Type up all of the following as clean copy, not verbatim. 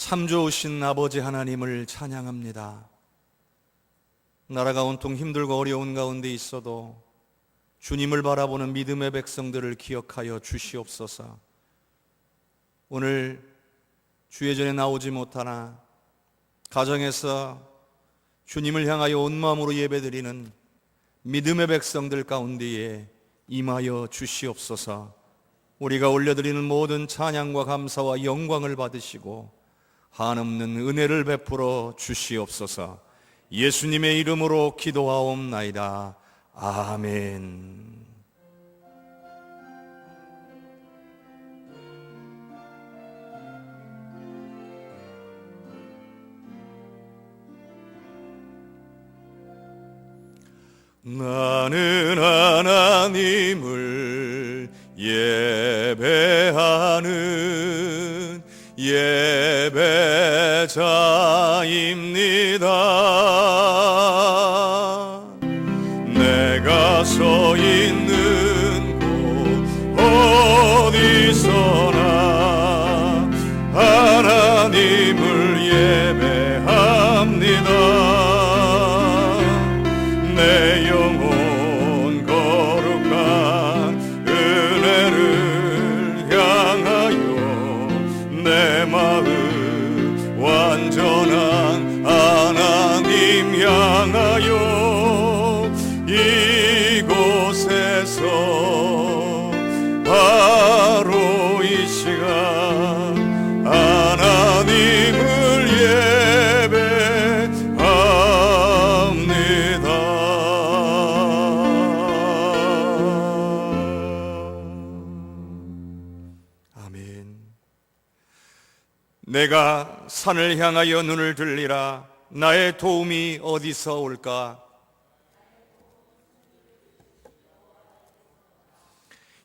참 좋으신 아버지 하나님을 찬양합니다. 나라가 온통 힘들고 어려운 가운데 있어도 주님을 바라보는 믿음의 백성들을 기억하여 주시옵소서. 오늘 주의 전에 나오지 못하나 가정에서 주님을 향하여 온 마음으로 예배드리는 믿음의 백성들 가운데에 임하여 주시옵소서. 우리가 올려드리는 모든 찬양과 감사와 영광을 받으시고 한없는 은혜를 베풀어 주시옵소서. 예수님의 이름으로 기도하옵나이다. 아멘. 나는 하나님을 예배하는 예배자입니다. 내가 서 있는 곳 어디서나 하나님을 예배합니다. 내 영혼 거룩한 은혜를 향하여 내 마음 완전한 하나님 향하여 이곳에서 바로 이 시간 하나님을 예배합니다. 아멘. 내가 산을 향하여 눈을 들리라. 나의 도움이 어디서 올까?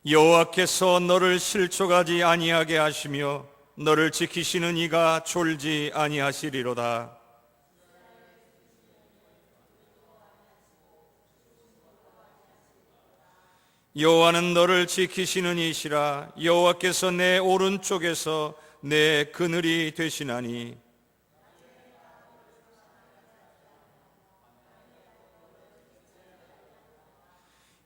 여호와께서 너를 실족하지 아니하게 하시며 너를 지키시는 이가 졸지 아니하시리로다. 여호와는 너를 지키시는 이시라. 여호와께서 내 오른쪽에서 내 그늘이 되시나니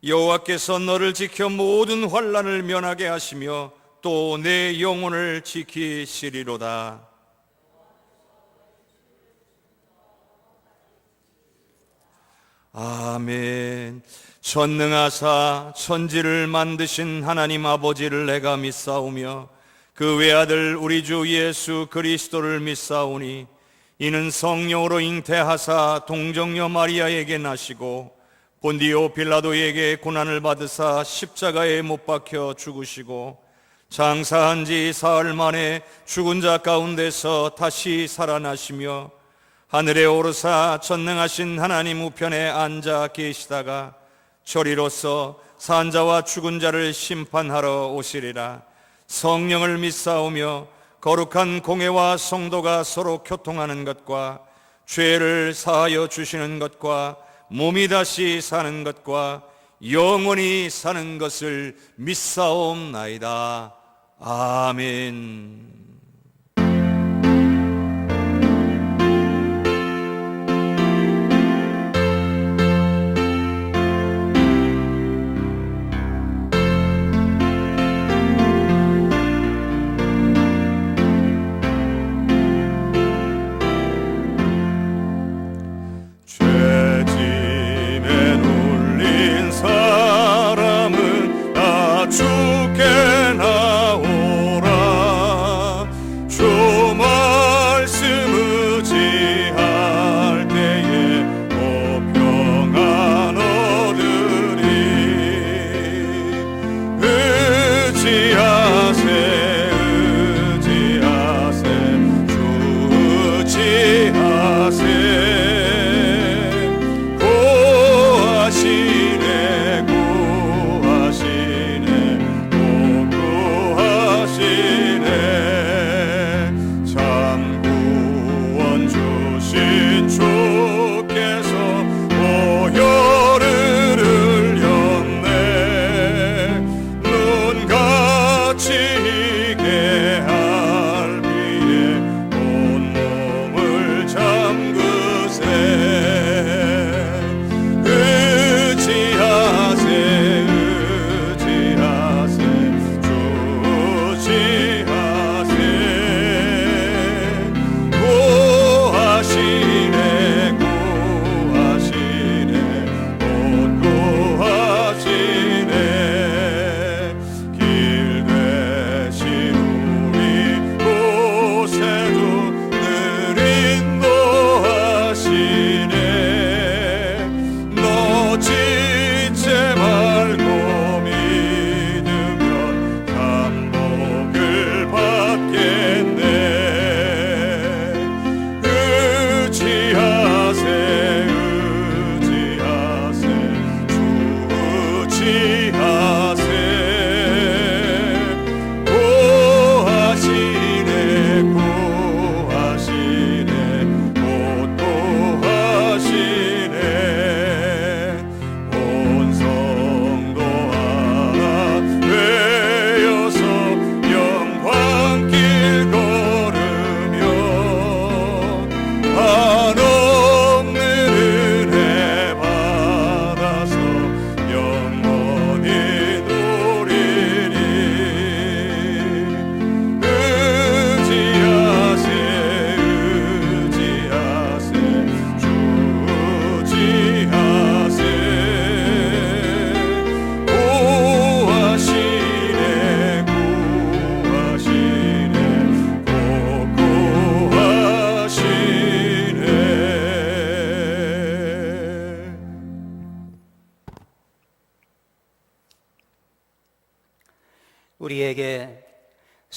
여호와께서 너를 지켜 모든 환난을 면하게 하시며 또 내 영혼을 지키시리로다. 아멘. 전능하사 천지를 만드신 하나님 아버지를 내가 믿사오며 그 외아들 우리 주 예수 그리스도를 믿사오니 이는 성령으로 잉태하사 동정녀 마리아에게 나시고 본디오 빌라도에게 고난을 받으사 십자가에 못 박혀 죽으시고 장사한 지 사흘 만에 죽은 자 가운데서 다시 살아나시며 하늘에 오르사 전능하신 하나님 우편에 앉아 계시다가 저리로서 산자와 죽은 자를 심판하러 오시리라. 성령을 믿사오며 거룩한 공회와 성도가 서로 교통하는 것과 죄를 사하여 주시는 것과 몸이 다시 사는 것과 영원히 사는 것을 믿사옵나이다. 아멘. 주께 나오라.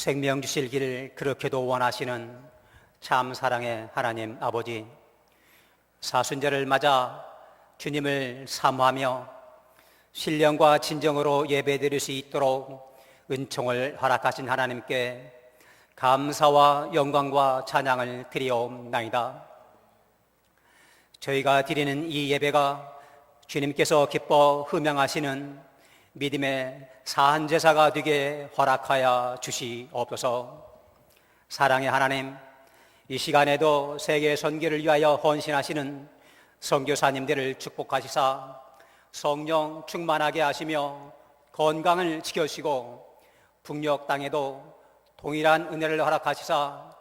생명 주실 길을 그렇게도 원하시는 참 사랑의 하나님 아버지, 사순절을 맞아 주님을 사모하며 신령과 진정으로 예배드릴 수 있도록 은총을 허락하신 하나님께 감사와 영광과 찬양을 드리옵나이다. 저희가 드리는 이 예배가 주님께서 기뻐 흠양하시는 믿음의 사한 제사가 되게 허락하여 주시옵소서. 사랑의 하나님, 이 시간에도 세계 선교를 위하여 헌신하시는 선교사님들을 축복하시사 성령 충만하게 하시며 건강을 지켜주시고 북녘 땅에도 동일한 은혜를 허락하시사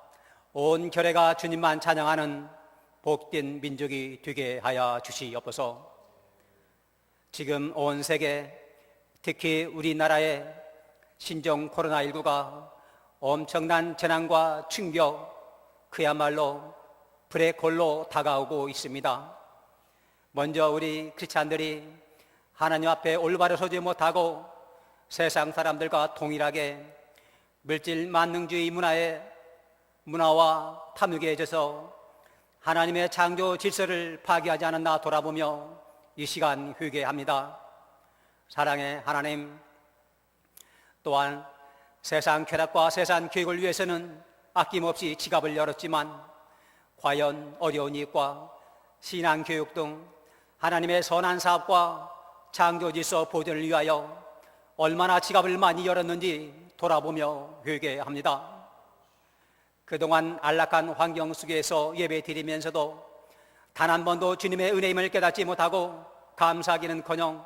온 결회가 주님만 찬양하는 복된 민족이 되게 하여 주시옵소서. 지금 온 세계, 특히 우리나라의 신종 코로나19가 엄청난 재난과 충격, 그야말로 블랙홀로 다가오고 있습니다. 먼저 우리 크리스찬들이 하나님 앞에 올바로 서지 못하고 세상 사람들과 동일하게 물질 만능주의 문화와 탐욕에 젖어 하나님의 창조 질서를 파괴하지 않았나 돌아보며 이 시간 회개합니다. 사랑의 하나님, 또한 세상 쾌락과 세상 교육을 위해서는 아낌없이 지갑을 열었지만 과연 어려운 이익과 신앙교육 등 하나님의 선한 사업과 창조질서 보존을 위하여 얼마나 지갑을 많이 열었는지 돌아보며 회개합니다. 그동안 안락한 환경 속에서 예배 드리면서도 단 한 번도 주님의 은혜임을 깨닫지 못하고 감사하기는커녕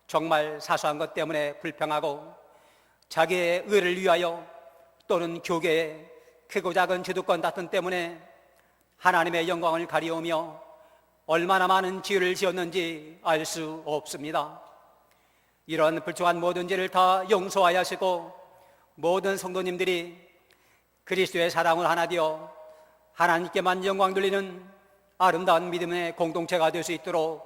정말 사소한 것 때문에 불평하고 자기의 의를 위하여 또는 교계의 크고 작은 주도권 다툼 때문에 하나님의 영광을 가리우며 얼마나 많은 죄를 지었는지 알 수 없습니다. 이런 불충한 모든 죄를 다 용서하여 하시고 모든 성도님들이 그리스도의 사랑을 하나 되어 하나님께만 영광 돌리는 아름다운 믿음의 공동체가 될 수 있도록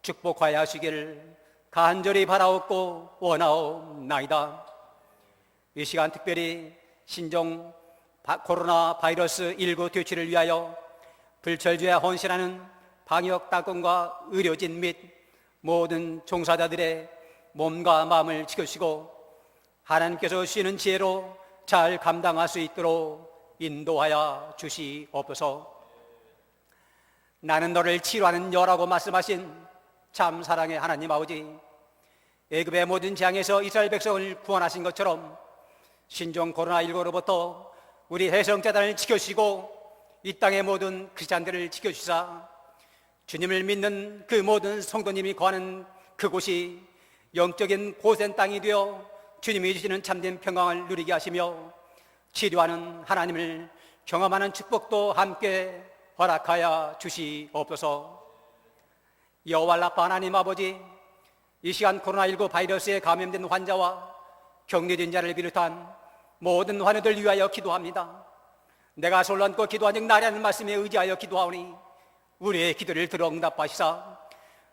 축복하여 하시기를 간절히 바라옵고 원하옵나이다. 이 시간 특별히 신종 코로나 바이러스 19 퇴치를 위하여 불철주야 헌신하는 방역당국과 의료진 및 모든 종사자들의 몸과 마음을 지켜주시고 하나님께서 주시는 지혜로 잘 감당할 수 있도록 인도하여 주시옵소서. 나는 너를 치료하는 여라고 말씀하신 참 사랑의 하나님 아버지, 애굽의 모든 재앙에서 이스라엘 백성을 구원하신 것처럼 신종 코로나19로부터 우리 해성재단을 지켜주시고 이 땅의 모든 크리스찬들을 지켜주시사 주님을 믿는 그 모든 성도님이 거하는 그곳이 영적인 고센 땅이 되어 주님이 주시는 참된 평강을 누리게 하시며 치료하는 하나님을 경험하는 축복도 함께 허락하여 주시옵소서. 여호와 라파 하나님 아버지, 이 시간 코로나19 바이러스에 감염된 환자와 격리된 자를 비롯한 모든 환우들 위하여 기도합니다. 내가 손 얹고 기도하는 나라는 말씀에 의지하여 기도하오니 우리의 기도를 들어 응답하시사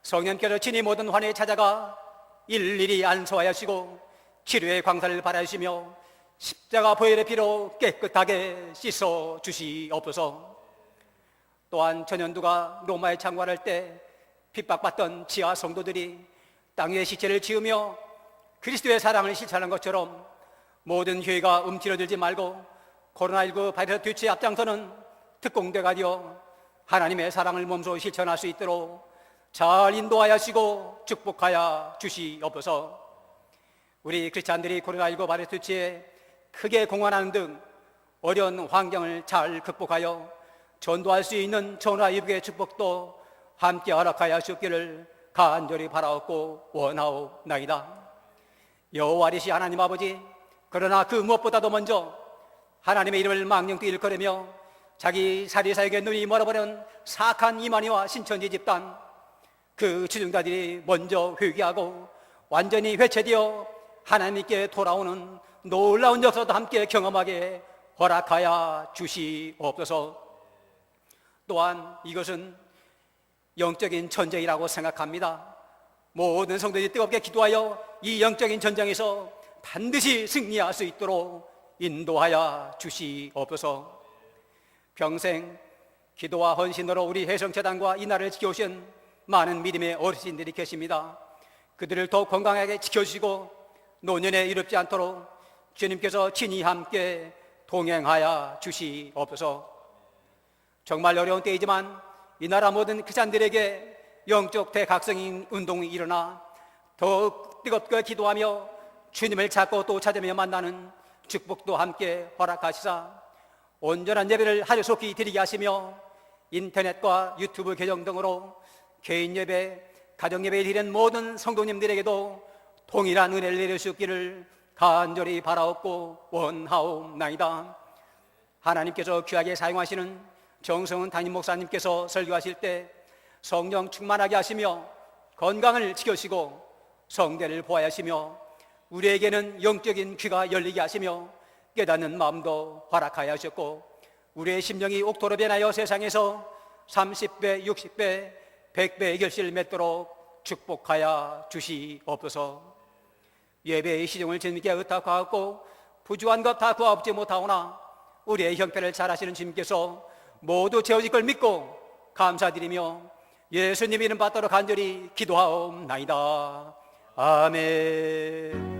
성령께서 친히 모든 환우에 찾아가 일일이 안수하여 주시고 치료의 광사를 바라시며 십자가 보혈의 피로 깨끗하게 씻어 주시옵소서. 또한 전현두가 로마에 창궐할 때 핍박받던 지하 성도들이 땅 위에 시체를 지으며 그리스도의 사랑을 실천한 것처럼 모든 교회가 움츠러들지 말고 코로나19 바이러스 퇴치에 앞장서는 특공대가 되어 하나님의 사랑을 몸소 실천할 수 있도록 잘 인도하여 하시고 축복하여 주시옵소서. 우리 크리스찬들이 코로나19 바이러스 퇴치에 크게 공헌하는 등 어려운 환경을 잘 극복하여 전도할 수 있는 전화위복의 축복도 함께 허락하여 주옵기를 간절히 바라옵고 원하옵나이다. 여호와이시 하나님 아버지, 그러나 그 무엇보다도 먼저 하나님의 이름을 망령되이 일컬으며 자기 사리사에게 눈이 멀어버린 사악한 이만희와 신천지 집단, 그 주중자들이 먼저 회개하고 완전히 회체되어 하나님께 돌아오는 놀라운 역사도 함께 경험하게 허락하여 주시옵소서. 또한 이것은 영적인 전쟁이라고 생각합니다. 모든 성도들이 뜨겁게 기도하여 이 영적인 전쟁에서 반드시 승리할 수 있도록 인도하여 주시옵소서. 평생 기도와 헌신으로 우리 혜성재단과 이 나라를 지켜오신 많은 믿음의 어르신들이 계십니다. 그들을 더욱 건강하게 지켜주시고 노년에 이롭지 않도록 주님께서 친히 함께 동행하여 주시옵소서. 정말 어려운 때이지만 이 나라 모든 크리스찬들에게 영적 대각성인 운동이 일어나 더욱 뜨겁게 기도하며 주님을 찾고 또 찾으며 만나는 축복도 함께 허락하시사 온전한 예배를 하루속히 드리게 하시며 인터넷과 유튜브 계정 등으로 개인 예배, 가정 예배 드리는 모든 성도님들에게도 동일한 은혜를 내려주시기를 간절히 바라옵고 원하옵나이다. 하나님께서 귀하게 사용하시는 정성은 담임 목사님께서 설교하실 때 성령 충만하게 하시며 건강을 지켜주시고 성대를 보아야 하시며 우리에게는 영적인 귀가 열리게 하시며 깨닫는 마음도 허락하여 하셨고 우리의 심령이 옥토로 변하여 세상에서 30배, 60배, 100배의 결실을 맺도록 축복하여 주시옵소서. 예배의 시종을 주님께 의탁하고 부주한 것 다 구하옵지 못하오나 우리의 형편을 잘 하시는 주님께서 모두 채워질 걸 믿고 감사드리며 예수님 이름 받도록 간절히 기도하옵나이다. 아멘.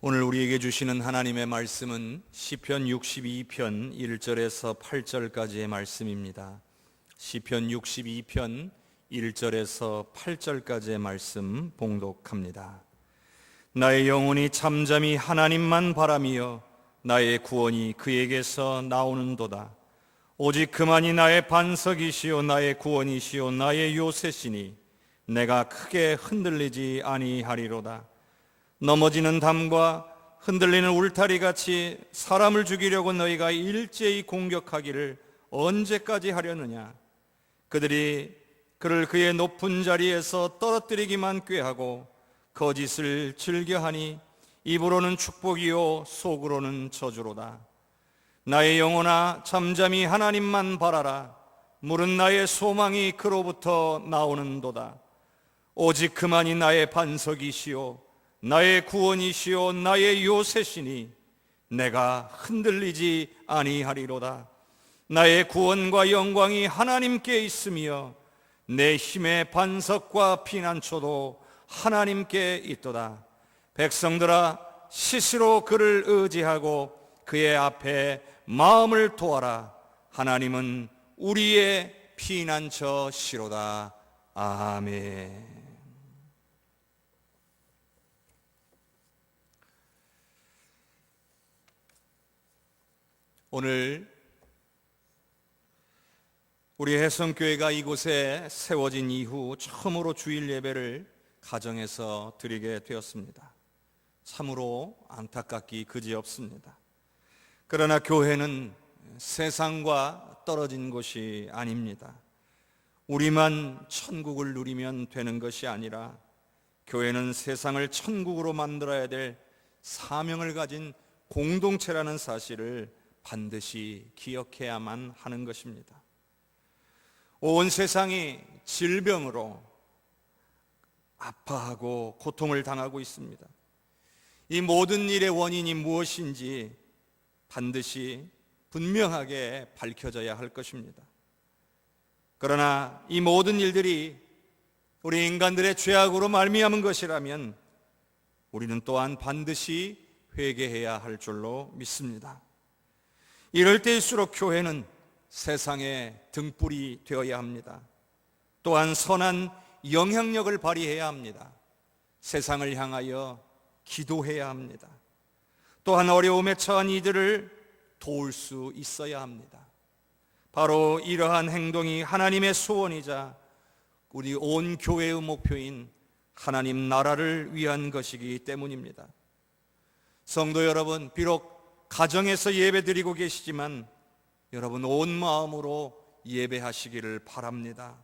오늘 우리에게 주시는 하나님의 말씀은 시편 62편 1절에서 8절까지의 말씀입니다. 시편 62편 1절에서 8절까지의 말씀 봉독합니다. 나의 영혼이 잠잠히 하나님만 바라며 나의 구원이 그에게서 나오는도다. 오직 그만이 나의 반석이시요 나의 구원이시요 나의 요새시니 내가 크게 흔들리지 아니하리로다. 넘어지는 담과 흔들리는 울타리같이 사람을 죽이려고 너희가 일제히 공격하기를 언제까지 하려느냐. 그들이 그를 그의 높은 자리에서 떨어뜨리기만 꾀하고 거짓을 즐겨하니 입으로는 축복이요 속으로는 저주로다. 나의 영혼아 잠잠히 하나님만 바라라. 물은 나의 소망이 그로부터 나오는도다. 오직 그만이 나의 반석이시요 나의 구원이시요 나의 요새시니 내가 흔들리지 아니하리로다. 나의 구원과 영광이 하나님께 있으며 내 힘의 반석과 피난처도 하나님께 있도다. 백성들아 시시로 그를 의지하고 그의 앞에 마음을 도하라. 하나님은 우리의 피난처시로다. 아멘. 오늘 우리 혜성교회가 이곳에 세워진 이후 처음으로 주일 예배를 가정에서 드리게 되었습니다. 참으로 안타깝기 그지없습니다. 그러나 교회는 세상과 떨어진 곳이 아닙니다. 우리만 천국을 누리면 되는 것이 아니라 교회는 세상을 천국으로 만들어야 될 사명을 가진 공동체라는 사실을 반드시 기억해야만 하는 것입니다. 온 세상이 질병으로 아파하고 고통을 당하고 있습니다. 이 모든 일의 원인이 무엇인지 반드시 분명하게 밝혀져야 할 것입니다. 그러나 이 모든 일들이 우리 인간들의 죄악으로 말미암은 것이라면 우리는 또한 반드시 회개해야 할 줄로 믿습니다. 이럴 때일수록 교회는 세상의 등불이 되어야 합니다. 또한 선한 영향력을 발휘해야 합니다. 세상을 향하여 기도해야 합니다. 또한 어려움에 처한 이들을 도울 수 있어야 합니다. 바로 이러한 행동이 하나님의 소원이자 우리 온 교회의 목표인 하나님 나라를 위한 것이기 때문입니다. 성도 여러분, 비록 가정에서 예배 드리고 계시지만 여러분 온 마음으로 예배하시기를 바랍니다.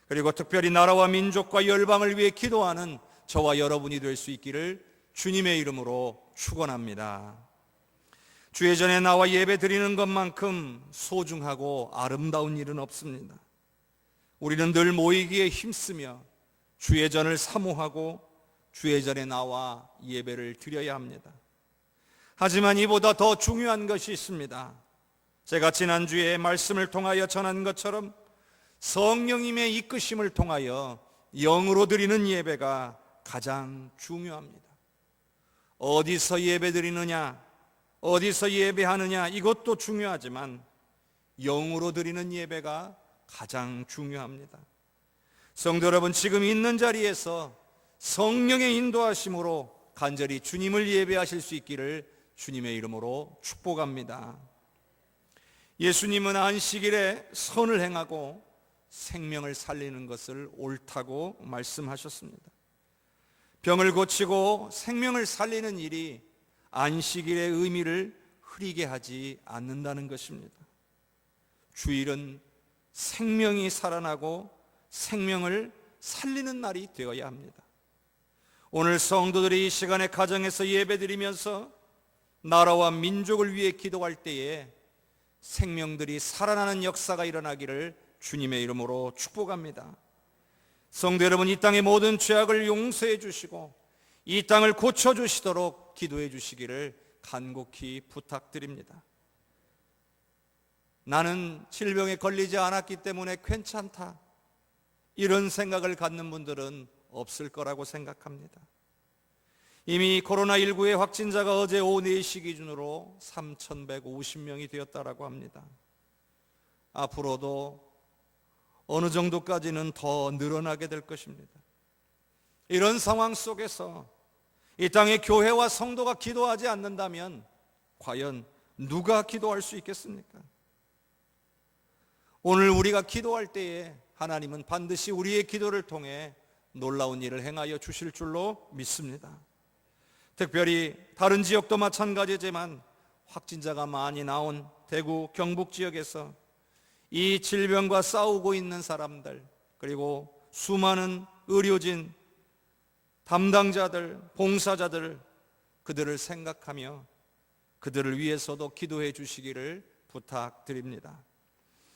그리고 특별히 나라와 민족과 열방을 위해 기도하는 저와 여러분이 될 수 있기를 주님의 이름으로 축원합니다. 주의 전에 나와 예배 드리는 것만큼 소중하고 아름다운 일은 없습니다. 우리는 늘 모이기에 힘쓰며 주의 전을 사모하고 주의 전에 나와 예배를 드려야 합니다. 하지만 이보다 더 중요한 것이 있습니다. 제가 지난주에 말씀을 통하여 전한 것처럼 성령님의 이끄심을 통하여 영으로 드리는 예배가 가장 중요합니다. 어디서 예배 드리느냐, 어디서 예배하느냐 이것도 중요하지만 영으로 드리는 예배가 가장 중요합니다. 성도 여러분, 지금 있는 자리에서 성령의 인도하심으로 간절히 주님을 예배하실 수 있기를 주님의 이름으로 축복합니다. 예수님은 안식일에 선을 행하고 생명을 살리는 것을 옳다고 말씀하셨습니다. 병을 고치고 생명을 살리는 일이 안식일의 의미를 흐리게 하지 않는다는 것입니다. 주일은 생명이 살아나고 생명을 살리는 날이 되어야 합니다. 오늘 성도들이 이 시간에 가정에서 예배드리면서 나라와 민족을 위해 기도할 때에 생명들이 살아나는 역사가 일어나기를 주님의 이름으로 축복합니다. 성도 여러분, 이 땅의 모든 죄악을 용서해 주시고 이 땅을 고쳐주시도록 기도해 주시기를 간곡히 부탁드립니다. 나는 질병에 걸리지 않았기 때문에 괜찮다, 이런 생각을 갖는 분들은 없을 거라고 생각합니다. 이미 코로나19의 확진자가 어제 오후 4시 기준으로 3,150명이 되었다라고 합니다. 앞으로도 어느 정도까지는 더 늘어나게 될 것입니다. 이런 상황 속에서 이 땅의 교회와 성도가 기도하지 않는다면 과연 누가 기도할 수 있겠습니까? 오늘 우리가 기도할 때에 하나님은 반드시 우리의 기도를 통해 놀라운 일을 행하여 주실 줄로 믿습니다. 특별히 다른 지역도 마찬가지지만 확진자가 많이 나온 대구, 경북 지역에서 이 질병과 싸우고 있는 사람들, 그리고 수많은 의료진, 담당자들, 봉사자들, 그들을 생각하며 그들을 위해서도 기도해 주시기를 부탁드립니다.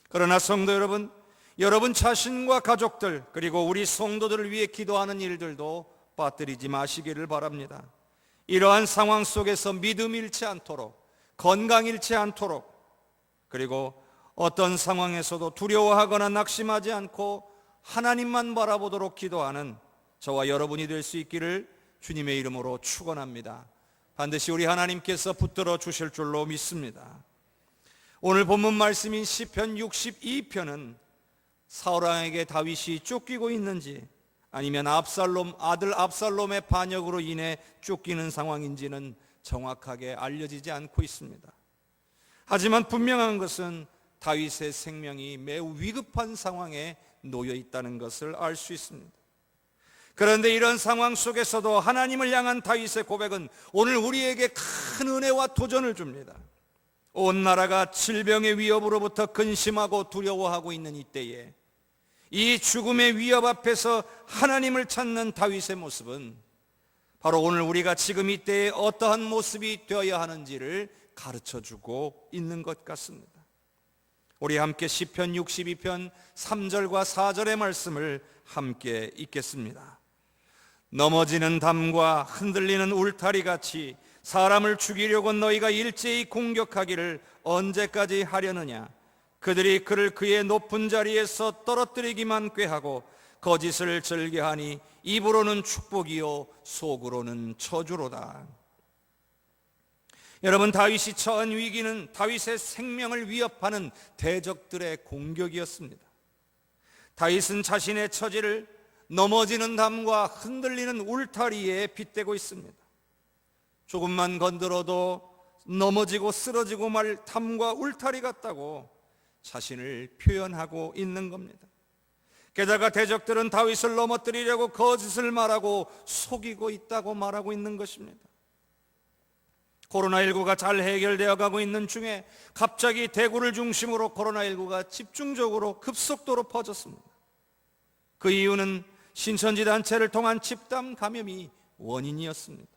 그러나 성도 여러분, 여러분 자신과 가족들, 그리고 우리 성도들을 위해 기도하는 일들도 빠뜨리지 마시기를 바랍니다. 이러한 상황 속에서 믿음 잃지 않도록, 건강 잃지 않도록, 그리고 어떤 상황에서도 두려워하거나 낙심하지 않고 하나님만 바라보도록 기도하는 저와 여러분이 될 수 있기를 주님의 이름으로 축원합니다. 반드시 우리 하나님께서 붙들어 주실 줄로 믿습니다. 오늘 본문 말씀인 시편 62편은 사울 왕에게 다윗이 쫓기고 있는지 아니면 아들 압살롬의 반역으로 인해 쫓기는 상황인지는 정확하게 알려지지 않고 있습니다. 하지만 분명한 것은 다윗의 생명이 매우 위급한 상황에 놓여 있다는 것을 알 수 있습니다. 그런데 이런 상황 속에서도 하나님을 향한 다윗의 고백은 오늘 우리에게 큰 은혜와 도전을 줍니다. 온 나라가 질병의 위협으로부터 근심하고 두려워하고 있는 이때에 이 죽음의 위협 앞에서 하나님을 찾는 다윗의 모습은 바로 오늘 우리가 지금 이때에 어떠한 모습이 되어야 하는지를 가르쳐주고 있는 것 같습니다. 우리 함께 시편 62편 3절과 4절의 말씀을 함께 읽겠습니다. 넘어지는 담과 흔들리는 울타리 같이 사람을 죽이려고 너희가 일제히 공격하기를 언제까지 하려느냐? 그들이 그를 그의 높은 자리에서 떨어뜨리기만 꾀하고 거짓을 즐겨하니 입으로는 축복이요 속으로는 저주로다. 여러분, 다윗이 처한 위기는 다윗의 생명을 위협하는 대적들의 공격이었습니다. 다윗은 자신의 처지를 넘어지는 담과 흔들리는 울타리에 빗대고 있습니다. 조금만 건드려도 넘어지고 쓰러지고 말 담과 울타리 같다고 자신을 표현하고 있는 겁니다. 게다가 대적들은 다윗을 넘어뜨리려고 거짓을 말하고 속이고 있다고 말하고 있는 것입니다. 코로나19가 잘 해결되어 가고 있는 중에 갑자기 대구를 중심으로 코로나19가 집중적으로 급속도로 퍼졌습니다. 그 이유는 신천지 단체를 통한 집단 감염이 원인이었습니다.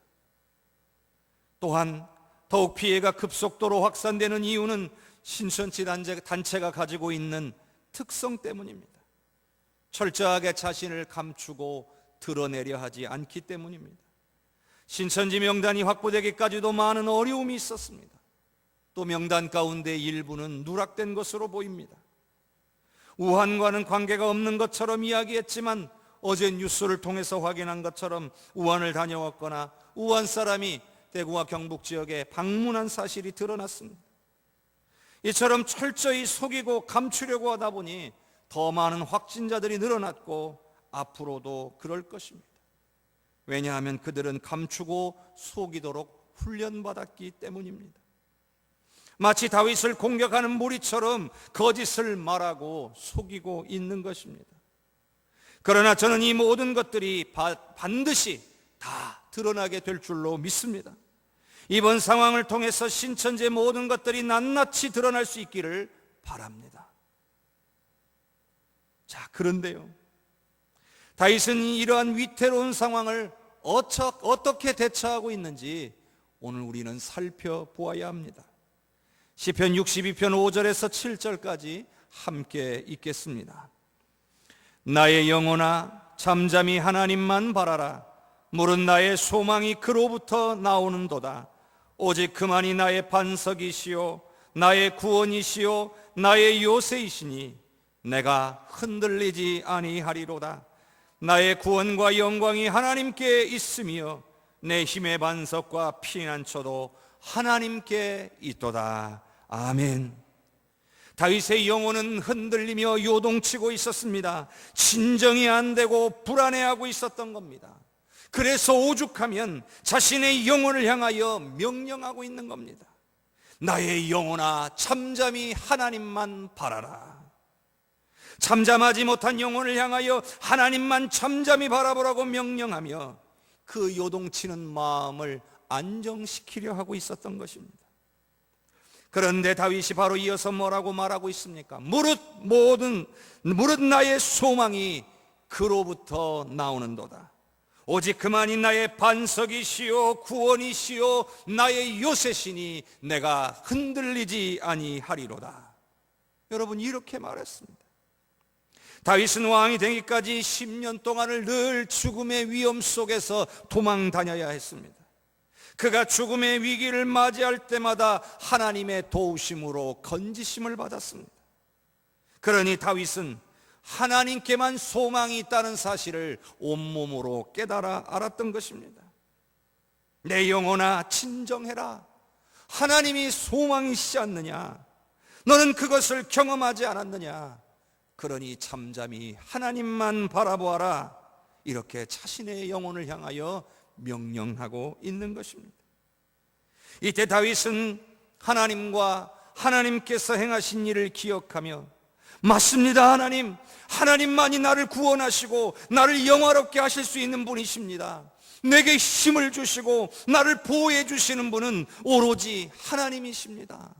또한 더욱 피해가 급속도로 확산되는 이유는 신천지 단체가 가지고 있는 특성 때문입니다. 철저하게 자신을 감추고 드러내려 하지 않기 때문입니다. 신천지 명단이 확보되기까지도 많은 어려움이 있었습니다. 또 명단 가운데 일부는 누락된 것으로 보입니다. 우한과는 관계가 없는 것처럼 이야기했지만 어제 뉴스를 통해서 확인한 것처럼 우한을 다녀왔거나 우한 사람이 대구와 경북 지역에 방문한 사실이 드러났습니다. 이처럼 철저히 속이고 감추려고 하다 보니 더 많은 확진자들이 늘어났고 앞으로도 그럴 것입니다. 왜냐하면 그들은 감추고 속이도록 훈련받았기 때문입니다. 마치 다윗을 공격하는 무리처럼 거짓을 말하고 속이고 있는 것입니다. 그러나 저는 이 모든 것들이 반드시 다 드러나게 될 줄로 믿습니다. 이번 상황을 통해서 신천지의 모든 것들이 낱낱이 드러날 수 있기를 바랍니다. 자, 그런데요, 다윗은 이러한 위태로운 상황을 어떻게 대처하고 있는지 오늘 우리는 살펴보아야 합니다. 시편 62편 5절에서 7절까지 함께 읽겠습니다. 나의 영혼아 잠잠히 하나님만 바라라. 물은 나의 소망이 그로부터 나오는도다. 오직 그만이 나의 반석이시요 나의 구원이시요 나의 요새이시니 내가 흔들리지 아니하리로다. 나의 구원과 영광이 하나님께 있으며 내 힘의 반석과 피난처도 하나님께 있도다. 아멘. 다윗의 영혼은 흔들리며 요동치고 있었습니다. 진정이 안 되고 불안해하고 있었던 겁니다. 그래서 오죽하면 자신의 영혼을 향하여 명령하고 있는 겁니다. 나의 영혼아 잠잠히 하나님만 바라라. 잠잠하지 못한 영혼을 향하여 하나님만 잠잠히 바라보라고 명령하며 그 요동치는 마음을 안정시키려 하고 있었던 것입니다. 그런데 다윗이 바로 이어서 뭐라고 말하고 있습니까? 무릇 나의 소망이 그로부터 나오는도다. 오직 그만이 나의 반석이시요 구원이시요 나의 요새시니 내가 흔들리지 아니하리로다. 여러분, 이렇게 말했습니다. 다윗은 왕이 되기까지 10년 동안을 늘 죽음의 위험 속에서 도망 다녀야 했습니다. 그가 죽음의 위기를 맞이할 때마다 하나님의 도우심으로 건지심을 받았습니다. 그러니 다윗은 하나님께만 소망이 있다는 사실을 온몸으로 깨달아 알았던 것입니다. 내 영혼아 진정해라. 하나님이 소망이시지 않느냐? 너는 그것을 경험하지 않았느냐? 그러니 잠잠히 하나님만 바라보아라. 이렇게 자신의 영혼을 향하여 명령하고 있는 것입니다. 이때 다윗은 하나님과 하나님께서 행하신 일을 기억하며 맞습니다. 하나님만이 나를 구원하시고 나를 영화롭게 하실 수 있는 분이십니다. 내게 힘을 주시고 나를 보호해 주시는 분은 오로지 하나님이십니다.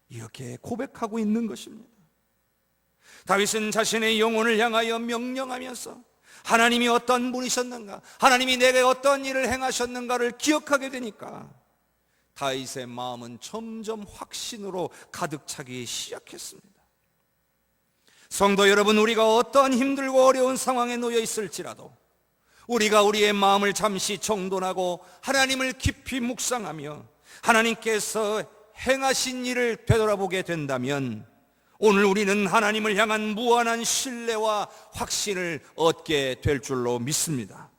이렇게 고백하고 있는 것입니다. 다윗은 자신의 영혼을 향하여 명령하면서 하나님이 어떤 분이셨는가, 하나님이 내게 어떤 일을 행하셨는가를 기억하게 되니까 다윗의 마음은 점점 확신으로 가득 차기 시작했습니다. 성도 여러분, 우리가 어떤 힘들고 어려운 상황에 놓여 있을지라도 우리가 우리의 마음을 잠시 정돈하고 하나님을 깊이 묵상하며 하나님께서 행하신 일을 되돌아보게 된다면 오늘 우리는 하나님을 향한 무한한 신뢰와 확신을 얻게 될 줄로 믿습니다.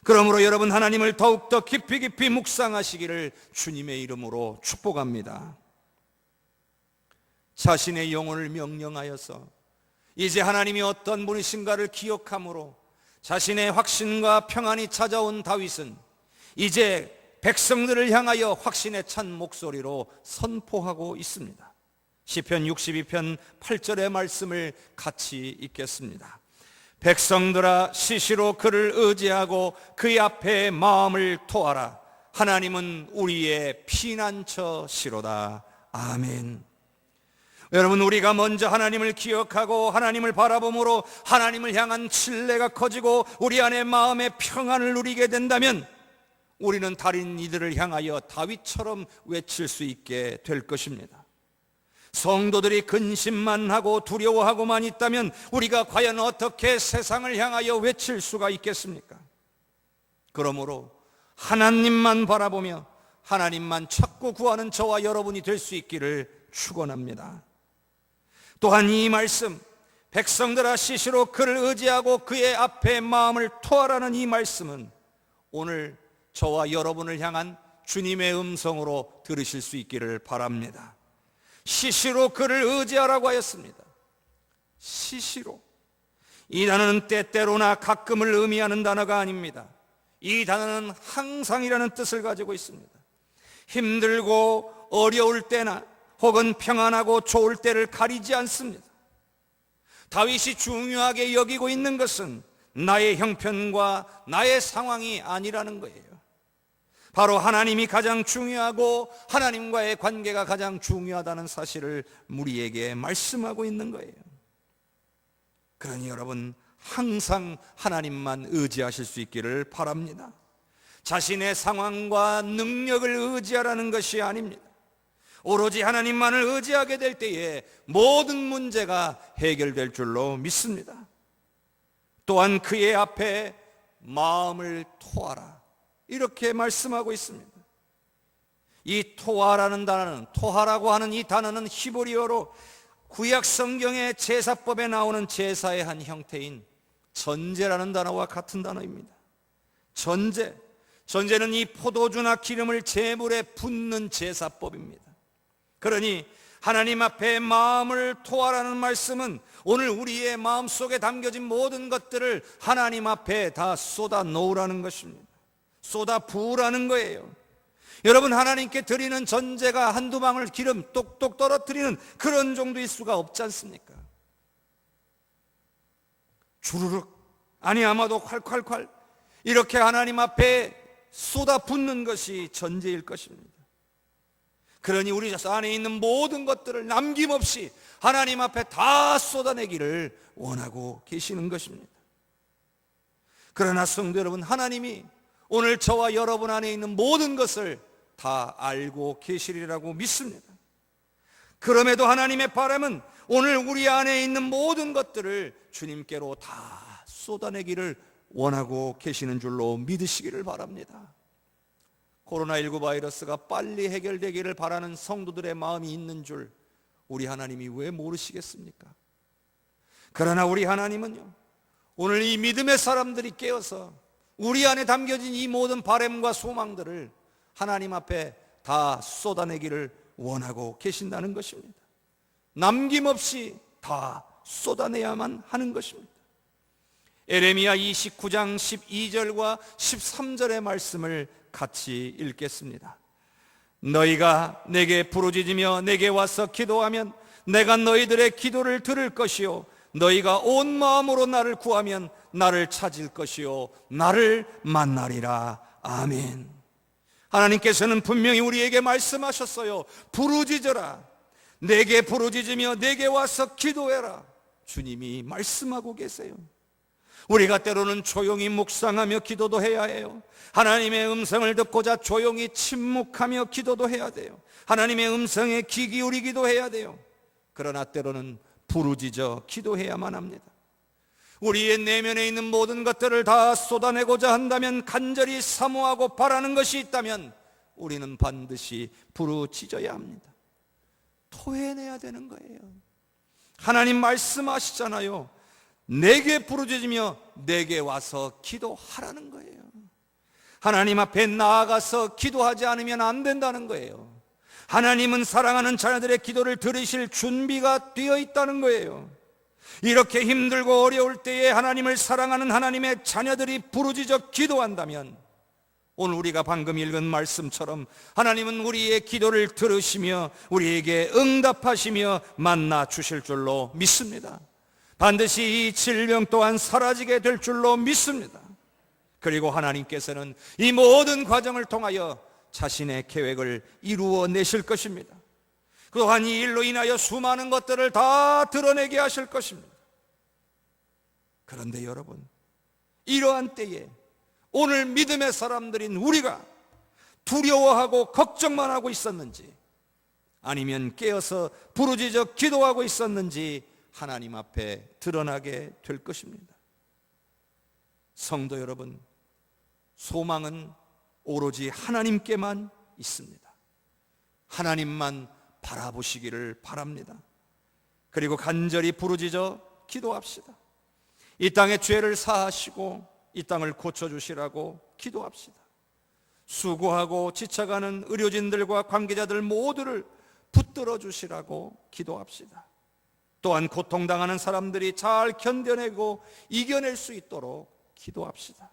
그러므로 여러분, 하나님을 더욱더 깊이 묵상하시기를 주님의 이름으로 축복합니다. 자신의 영혼을 명령하여서 이제 하나님이 어떤 분이신가를 기억함으로 자신의 확신과 평안이 찾아온 다윗은 이제 백성들을 향하여 확신에 찬 목소리로 선포하고 있습니다. 시편 62편 8절의 말씀을 같이 읽겠습니다. 백성들아, 시시로 그를 의지하고 그의 앞에 마음을 토하라. 하나님은 우리의 피난처시로다. 아멘. 여러분, 우리가 먼저 하나님을 기억하고 하나님을 바라봄으로 하나님을 향한 신뢰가 커지고 우리 안에 마음의 평안을 누리게 된다면 우리는 다른 이들을 향하여 다윗처럼 외칠 수 있게 될 것입니다. 성도들이 근심만 하고 두려워하고만 있다면 우리가 과연 어떻게 세상을 향하여 외칠 수가 있겠습니까? 그러므로 하나님만 바라보며 하나님만 찾고 구하는 저와 여러분이 될 수 있기를 축원합니다. 또한 이 말씀, 백성들아 시시로 그를 의지하고 그의 앞에 마음을 토하라는 이 말씀은 오늘 저와 여러분을 향한 주님의 음성으로 들으실 수 있기를 바랍니다. 시시로 그를 의지하라고 하였습니다. 시시로. 이 단어는 때때로나 가끔을 의미하는 단어가 아닙니다. 이 단어는 항상이라는 뜻을 가지고 있습니다. 힘들고 어려울 때나 혹은 평안하고 좋을 때를 가리지 않습니다. 다윗이 중요하게 여기고 있는 것은 나의 형편과 나의 상황이 아니라는 거예요. 바로 하나님이 가장 중요하고 하나님과의 관계가 가장 중요하다는 사실을 우리에게 말씀하고 있는 거예요. 그러니 여러분, 항상 하나님만 의지하실 수 있기를 바랍니다. 자신의 상황과 능력을 의지하라는 것이 아닙니다. 오로지 하나님만을 의지하게 될 때에 모든 문제가 해결될 줄로 믿습니다. 또한 그의 앞에 마음을 토하라, 이렇게 말씀하고 있습니다. 이 토하라는 단어는, 토하라고 하는 이 단어는 히브리어로 구약 성경의 제사법에 나오는 제사의 한 형태인 전제라는 단어와 같은 단어입니다. 전제는 이 포도주나 기름을 제물에 붓는 제사법입니다. 그러니 하나님 앞에 마음을 토하라는 말씀은 오늘 우리의 마음속에 담겨진 모든 것들을 하나님 앞에 다 쏟아 놓으라는 것입니다. 쏟아 부으라는 거예요. 여러분, 하나님께 드리는 전제가 한두 방울 기름 똑똑 떨어뜨리는 그런 정도일 수가 없지 않습니까? 주르륵, 아니 아마도 콸콸콸 이렇게 하나님 앞에 쏟아 붓는 것이 전제일 것입니다. 그러니 우리 안에 있는 모든 것들을 남김없이 하나님 앞에 다 쏟아내기를 원하고 계시는 것입니다. 그러나 성도 여러분, 하나님이 오늘 저와 여러분 안에 있는 모든 것을 다 알고 계시리라고 믿습니다. 그럼에도 하나님의 바람은 오늘 우리 안에 있는 모든 것들을 주님께로 다 쏟아내기를 원하고 계시는 줄로 믿으시기를 바랍니다. 코로나19 바이러스가 빨리 해결되기를 바라는 성도들의 마음이 있는 줄 우리 하나님이 왜 모르시겠습니까? 그러나 우리 하나님은요, 오늘 이 믿음의 사람들이 깨어서 우리 안에 담겨진 이 모든 바람과 소망들을 하나님 앞에 다 쏟아내기를 원하고 계신다는 것입니다. 남김없이 다 쏟아내야만 하는 것입니다. 에레미야 29장 12절과 13절의 말씀을 같이 읽겠습니다. 너희가 내게 부르짖으며 내게 와서 기도하면 내가 너희들의 기도를 들을 것이요 너희가 온 마음으로 나를 구하면 나를 찾을 것이요 나를 만나리라. 아멘. 하나님께서는 분명히 우리에게 말씀하셨어요. 부르짖어라. 내게 부르짖으며 내게 와서 기도해라. 주님이 말씀하고 계세요. 우리가 때로는 조용히 묵상하며 기도도 해야 해요. 하나님의 음성을 듣고자 조용히 침묵하며 기도도 해야 돼요. 하나님의 음성에 귀 기울이기도 해야 돼요. 그러나 때로는 부르짖어 기도해야만 합니다. 우리의 내면에 있는 모든 것들을 다 쏟아내고자 한다면, 간절히 사모하고 바라는 것이 있다면 우리는 반드시 부르짖어야 합니다. 토해내야 되는 거예요. 하나님 말씀하시잖아요. 내게 부르짖으며 내게 와서 기도하라는 거예요. 하나님 앞에 나아가서 기도하지 않으면 안 된다는 거예요. 하나님은 사랑하는 자녀들의 기도를 들으실 준비가 되어 있다는 거예요. 이렇게 힘들고 어려울 때에 하나님을 사랑하는 하나님의 자녀들이 부르짖어 기도한다면, 오늘 우리가 방금 읽은 말씀처럼 하나님은 우리의 기도를 들으시며 우리에게 응답하시며 만나 주실 줄로 믿습니다. 반드시 이 질병 또한 사라지게 될 줄로 믿습니다. 그리고 하나님께서는 이 모든 과정을 통하여 자신의 계획을 이루어내실 것입니다. 또한 이 일로 인하여 수많은 것들을 다 드러내게 하실 것입니다. 그런데 여러분, 이러한 때에 오늘 믿음의 사람들인 우리가 두려워하고 걱정만 하고 있었는지, 아니면 깨어서 부르짖어 기도하고 있었는지 하나님 앞에 드러나게 될 것입니다. 성도 여러분, 소망은 오로지 하나님께만 있습니다. 하나님만 바라보시기를 바랍니다. 그리고 간절히 부르짖어 기도합시다. 이 땅의 죄를 사하시고 이 땅을 고쳐주시라고 기도합시다. 수고하고 지쳐가는 의료진들과 관계자들 모두를 붙들어 주시라고 기도합시다. 또한 고통당하는 사람들이 잘 견뎌내고 이겨낼 수 있도록 기도합시다.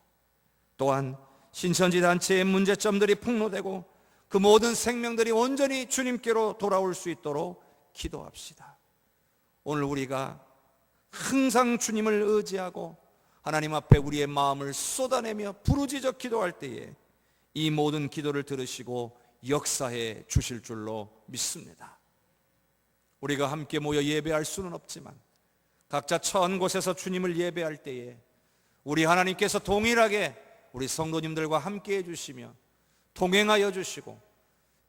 또한 신천지 단체의 문제점들이 폭로되고 그 모든 생명들이 온전히 주님께로 돌아올 수 있도록 기도합시다. 오늘 우리가 항상 주님을 의지하고 하나님 앞에 우리의 마음을 쏟아내며 부르짖어 기도할 때에 이 모든 기도를 들으시고 역사해 주실 줄로 믿습니다. 우리가 함께 모여 예배할 수는 없지만 각자 처한 곳에서 주님을 예배할 때에 우리 하나님께서 동일하게 우리 성도님들과 함께 해주시며 동행하여 주시고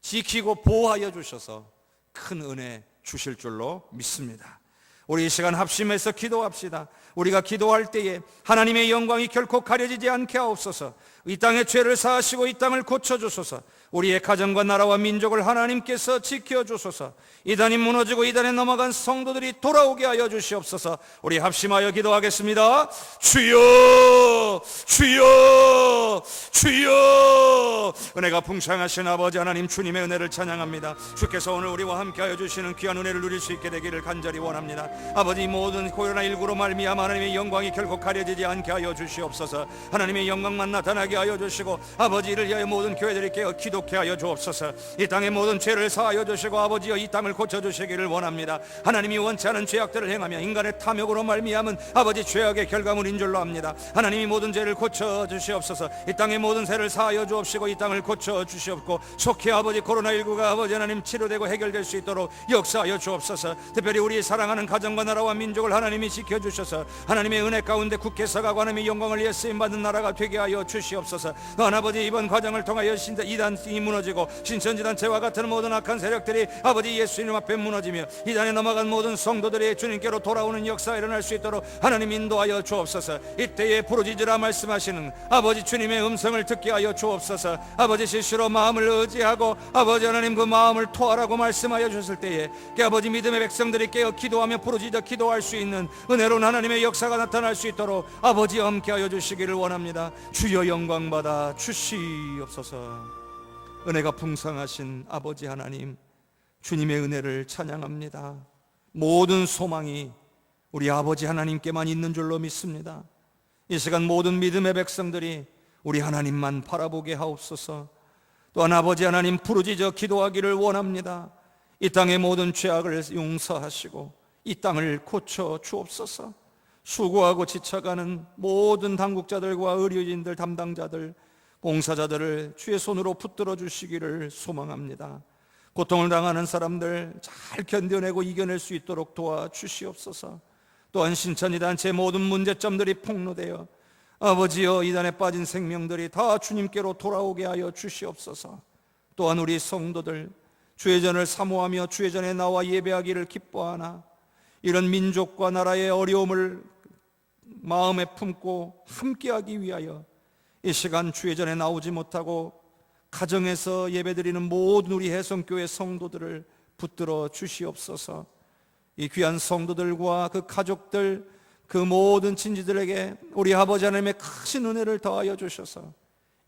지키고 보호하여 주셔서 큰 은혜 주실 줄로 믿습니다. 우리 이 시간 합심해서 기도합시다. 우리가 기도할 때에 하나님의 영광이 결코 가려지지 않게 하옵소서. 이 땅의 죄를 사하시고 이 땅을 고쳐주소서. 우리의 가정과 나라와 민족을 하나님께서 지켜주소서. 이단이 무너지고 이단에 넘어간 성도들이 돌아오게 하여 주시옵소서. 우리 합심하여 기도하겠습니다. 주여, 주여, 주여. 은혜가 풍성하신 아버지 하나님, 주님의 은혜를 찬양합니다. 주께서 오늘 우리와 함께하여 주시는 귀한 은혜를 누릴 수 있게 되기를 간절히 원합니다. 아버지, 모든 코로나19로 말미암아 하나님의 영광이 결코 가려지지 않게 하여 주시옵소서. 하나님의 영광만 나타나게 하여 주시고 아버지, 이를 위하여 모든 교회들이 깨어 기독케 하여 주옵소서. 이 땅의 모든 죄를 사하여 주시고 아버지여 이 땅을 고쳐주시기를 원합니다. 하나님이 원치 않은 죄악들을 행하며 인간의 탐욕으로 말미암은 아버지 죄악의 결과물인 줄로 압니다. 하나님이 모든 죄를 고쳐주시옵소서. 이 땅의 모든 죄를 사하여 주옵시고 이 땅을 고쳐주시옵고 속히 아버지 코로나19가 아버지 하나님 치료되고 해결될 수 있도록 역사하여 주옵소서. 특별히 우리 사랑하는 가정과 나라와 민족을 하나님이 지켜주셔서 하나님의 은혜 가운데 굳게 서가고 하나님의 영광을 위해 쓰임받는 나라가 되게 하여 주시옵소서. 또한 아버지, 이번 과정을 통하여 이단이 무너지고 신천지단체와 같은 모든 악한 세력들이 아버지 예수님 앞에 무너지며 이단에 넘어간 모든 성도들이 주님께로 돌아오는 역사가 일어날 수 있도록 하나님 인도하여 주옵소서. 이때에 부르짖으라 말씀하시는 아버지 주님의 음성을 듣게 하여 주옵소서. 아버지, 실수로 마음을 의지하고 아버지 하나님 그 마음을 토하라고 말씀하여 주셨을 때에 아버지 믿음의 백성들이 깨어 기도하며 부르짖어 기도할 수 있는 은혜로운 하나님의 역사가 나타날 수 있도록 아버지 함께하여 주시기를 원합니다. 주여 영광 받아 주시옵소서. 은혜가 풍성하신 아버지 하나님, 주님의 은혜를 찬양합니다. 모든 소망이 우리 아버지 하나님께만 있는 줄로 믿습니다. 이 시간 모든 믿음의 백성들이 우리 하나님만 바라보게 하옵소서. 또한 아버지 하나님, 부르짖어 기도하기를 원합니다. 이 땅의 모든 죄악을 용서하시고 이 땅을 고쳐 주옵소서. 수고하고 지쳐가는 모든 당국자들과 의료진들, 담당자들, 봉사자들을 주의 손으로 붙들어 주시기를 소망합니다. 고통을 당하는 사람들 잘 견뎌내고 이겨낼 수 있도록 도와주시옵소서. 또한 신천지 단체의 모든 문제점들이 폭로되어 아버지여 이단에 빠진 생명들이 다 주님께로 돌아오게 하여 주시옵소서. 또한 우리 성도들 주의 전을 사모하며 주의 전에 나와 예배하기를 기뻐하나 이런 민족과 나라의 어려움을 마음에 품고 함께하기 위하여 이 시간 주의 전에 나오지 못하고 가정에서 예배드리는 모든 우리 해성교회 성도들을 붙들어 주시옵소서. 이 귀한 성도들과 그 가족들, 그 모든 친지들에게 우리 아버지 하나님의 크신 은혜를 더하여 주셔서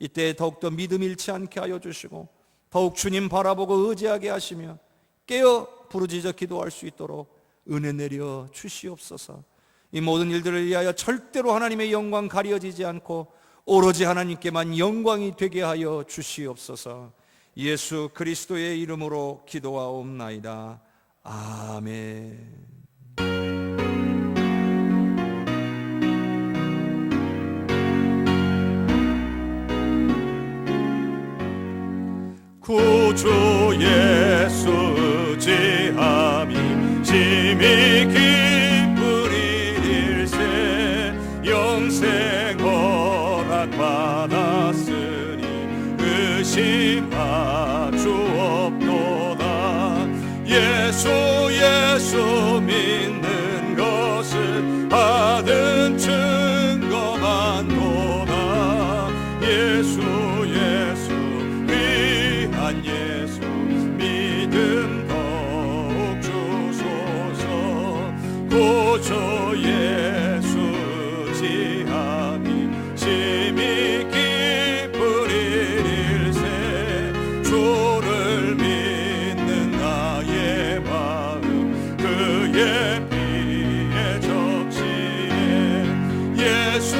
이때 더욱더 믿음 잃지 않게 하여 주시고 더욱 주님 바라보고 의지하게 하시며 깨어 부르짖어 기도할 수 있도록 은혜 내려 주시옵소서. 이 모든 일들을 위하여 절대로 하나님의 영광 가려지지 않고 오로지 하나님께만 영광이 되게 하여 주시옵소서. 예수 그리스도의 이름으로 기도하옵나이다. 아멘. 주 예수 의지함이 심히 기쁘리일세. 영생 허락 받았으니 의심할 주 없도다. 예수 믿는 것은 받은 증거만 도다. 예수 귀한 예수 믿음 더욱 주소서. 구주 예수 의지함이 심히 기쁘리일세. 주를 믿는 나의 마음 그의 피에 적시에. 예수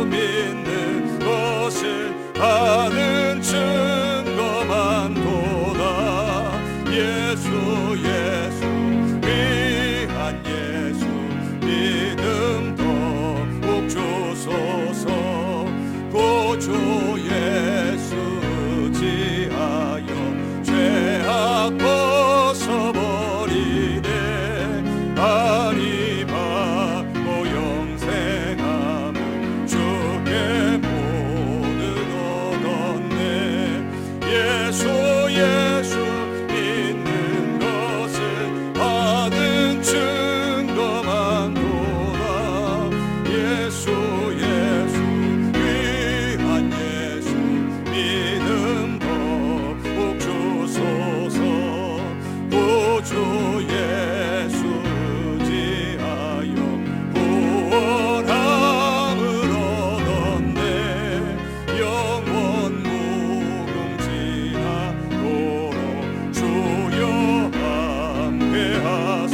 믿는 것을 아는 증거만 도다. 예수 귀한 예수 믿음 더욱 주소서. 구주 예수 의지하여 죄악 벗어버리네. 아니 받고 영생함을 주께 모든 얻었네. 예수 믿는 것은 받은 증거만 도다. 예수 귀한 예수 믿음 더욱 주소서. 구주 예수 의지하여 구원함을 얻었네. 영원 무궁지나도록 주여 함께하소서.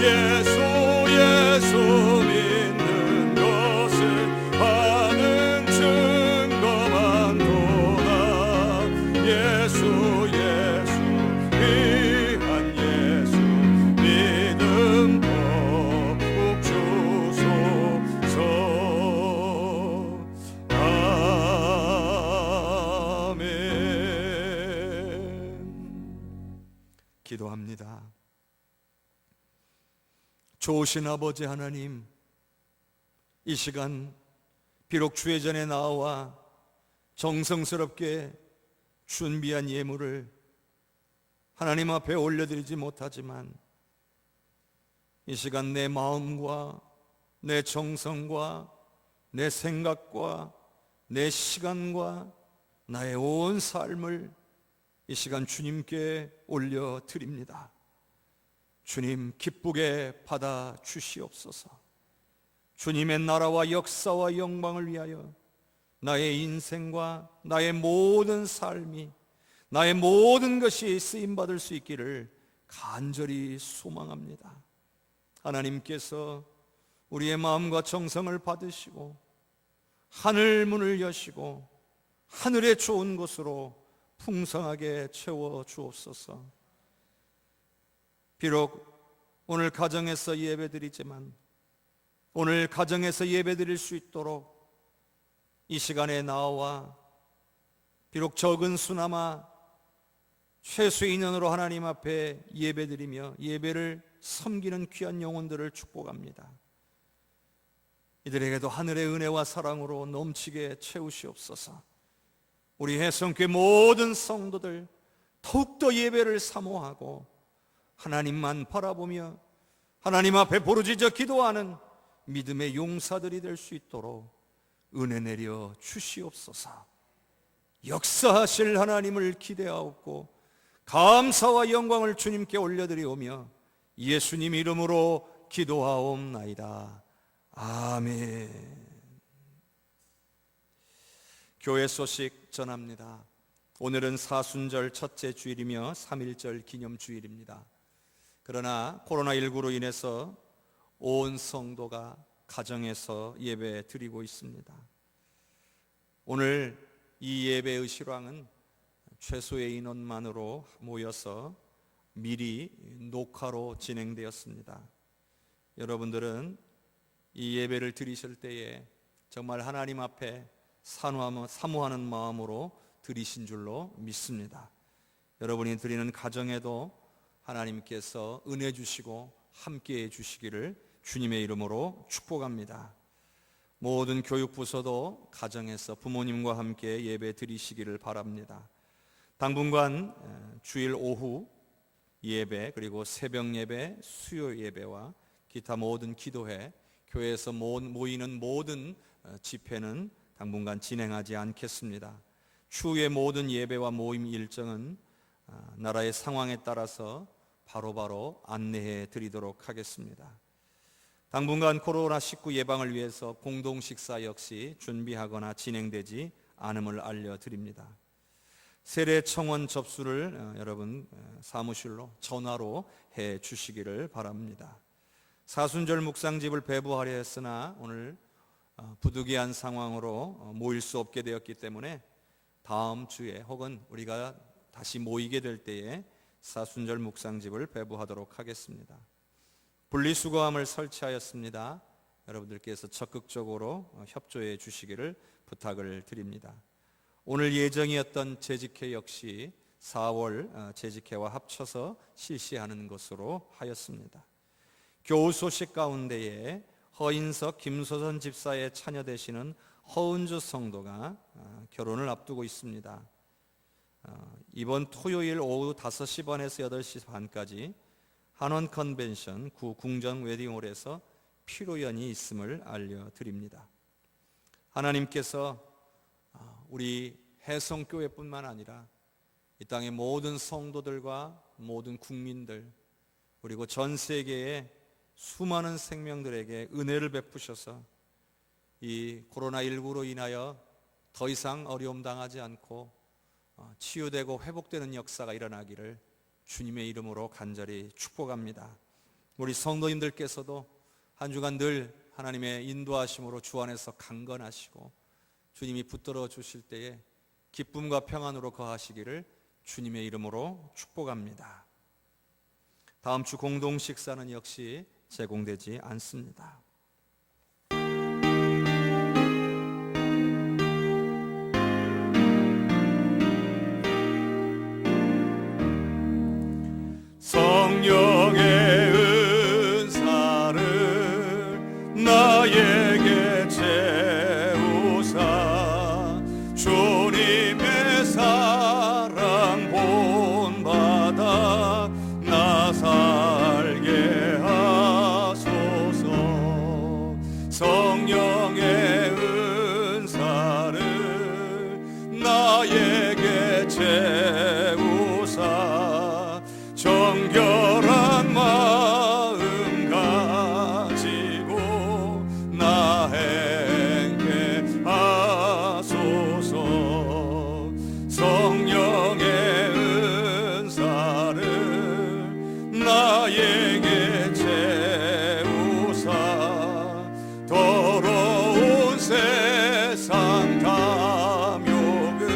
예수 믿는 것을 받은 증거만 도다. 예수 귀한 예수 믿음 더욱 주소서. 아멘. 기도합니다. 좋으신 아버지 하나님, 이 시간 비록 주의 전에 나와 정성스럽게 준비한 예물을 하나님 앞에 올려드리지 못하지만, 이 시간 내 마음과 내 정성과 내 생각과 내 시간과 나의 온 삶을 이 시간 주님께 올려드립니다. 주님, 기쁘게 받아 주시옵소서. 주님의 나라와 역사와 영광을 위하여 나의 인생과 나의 모든 삶이, 나의 모든 것이 쓰임받을 수 있기를 간절히 소망합니다. 하나님께서 우리의 마음과 정성을 받으시고 하늘 문을 여시고 하늘의 좋은 곳으로 풍성하게 채워 주옵소서. 비록 오늘 가정에서 예배드리지만, 오늘 가정에서 예배드릴 수 있도록 이 시간에 나와 비록 적은 수나마 최소의 인원으로 하나님 앞에 예배드리며 예배를 섬기는 귀한 영혼들을 축복합니다. 이들에게도 하늘의 은혜와 사랑으로 넘치게 채우시옵소서. 우리 해성교회 모든 성도들 더욱더 예배를 사모하고 하나님만 바라보며 하나님 앞에 부르짖어 기도하는 믿음의 용사들이 될 수 있도록 은혜 내려 주시옵소서. 역사하실 하나님을 기대하옵고 감사와 영광을 주님께 올려드리오며 예수님 이름으로 기도하옵나이다. 아멘. 교회 소식 전합니다. 오늘은 사순절 첫째 주일이며 3.1절 기념주일입니다. 그러나 코로나19로 인해서 온 성도가 가정에서 예배 드리고 있습니다. 오늘 이 예배의 실황은 최소의 인원만으로 모여서 미리 녹화로 진행되었습니다. 여러분들은 이 예배를 드리실 때에 정말 하나님 앞에 사모하는 마음으로 드리신 줄로 믿습니다. 여러분이 드리는 가정에도 하나님께서 은혜 주시고 함께해 주시기를 주님의 이름으로 축복합니다. 모든 교육부서도 가정에서 부모님과 함께 예배 드리시기를 바랍니다. 당분간 주일 오후 예배, 그리고 새벽 예배, 수요 예배와 기타 모든 기도회, 교회에서 모이는 모든 집회는 당분간 진행하지 않겠습니다. 추후의 모든 예배와 모임 일정은 나라의 상황에 따라서 바로바로 안내해 드리도록 하겠습니다. 당분간 코로나19 예방을 위해서 공동 식사 역시 준비하거나 진행되지 않음을 알려드립니다. 세례 청원 접수를 여러분 사무실로 전화로 해 주시기를 바랍니다. 사순절 묵상집을 배부하려 했으나 오늘 부득이한 상황으로 모일 수 없게 되었기 때문에 다음 주에 혹은 우리가 다시 모이게 될 때에 사순절 묵상집을 배부하도록 하겠습니다. 분리수거함을 설치하였습니다. 여러분들께서 적극적으로 협조해 주시기를 부탁을 드립니다. 오늘 예정이었던 재직회 역시 4월 재직회와 합쳐서 실시하는 것으로 하였습니다. 교우 소식 가운데에 허인석 김소선 집사의 차녀 되시는 허은주 성도가 결혼을 앞두고 있습니다. 이번 토요일 오후 5시 반에서 8시 반까지 한원 컨벤션 구 궁전 웨딩홀에서 피로연이 있음을 알려드립니다. 하나님께서 우리 해성교회뿐만 아니라 이 땅의 모든 성도들과 모든 국민들, 그리고 전 세계의 수많은 생명들에게 은혜를 베푸셔서 이 코로나19로 인하여 더 이상 어려움 당하지 않고 치유되고 회복되는 역사가 일어나기를 주님의 이름으로 간절히 축복합니다. 우리 성도님들께서도 한 주간 늘 하나님의 인도하심으로 주 안에서 강건하시고 주님이 붙들어 주실 때에 기쁨과 평안으로 거하시기를 주님의 이름으로 축복합니다. 다음 주 공동 식사는 역시 제공되지 않습니다. 성령의 은사를 나에게 채우사 주님의 사랑 본받아 나 살게 하소서. 성령의 은사를 나에게 채우사 정결한 마음 가지고 나 행케 하소서. 성령의 은사를 나에게 채우사 더러운 세상 탐욕을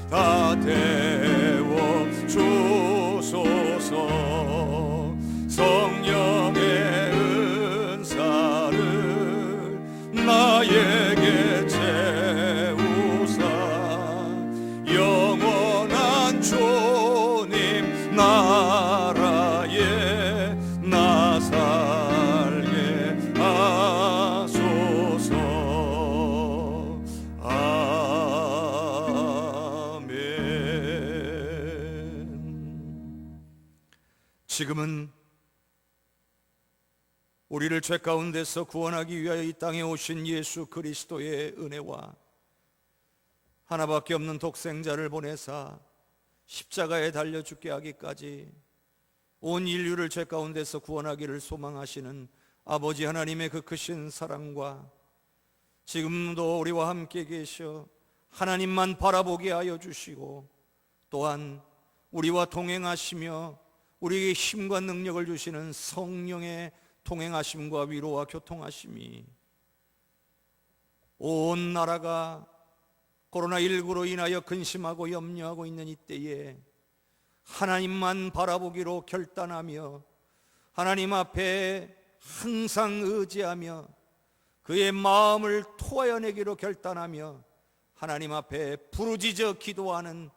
다 태워 주소서. 성령의 은사를 나에게 채우사 영원한 주님 나라에 나 살게 하소서. 아멘. 지금은 우리를 죄 가운데서 구원하기 위하여 이 땅에 오신 예수 그리스도의 은혜와 하나밖에 없는 독생자를 보내사 십자가에 달려 죽게 하기까지 온 인류를 죄 가운데서 구원하기를 소망하시는 아버지 하나님의 그 크신 사랑과 지금도 우리와 함께 계셔 하나님만 바라보게 하여 주시고 또한 우리와 동행하시며 우리에게 힘과 능력을 주시는 성령의 동행하심과 위로와 교통하심이 온 나라가 코로나19로 인하여 근심하고 염려하고 있는 이때에 하나님만 바라보기로 결단하며 하나님 앞에 항상 의지하며 그의 마음을 토하여내기로 결단하며 하나님 앞에 부르짖어 기도하는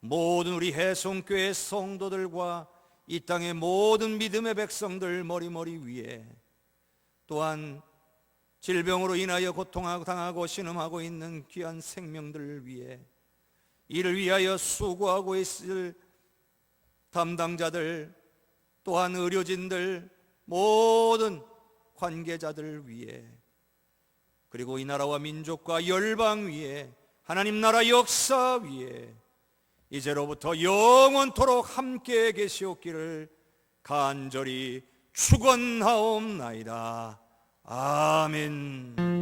모든 우리 해송교회 성도들과 이 땅의 모든 믿음의 백성들 머리머리 위에, 또한 질병으로 인하여 고통당하고 신음하고 있는 귀한 생명들을 위해, 이를 위하여 수고하고 있을 담당자들, 또한 의료진들, 모든 관계자들 위해, 그리고 이 나라와 민족과 열방 위에, 하나님 나라 역사 위에 이제로부터 영원토록 함께 계시옵기를 간절히 축원하옵나이다. 아멘.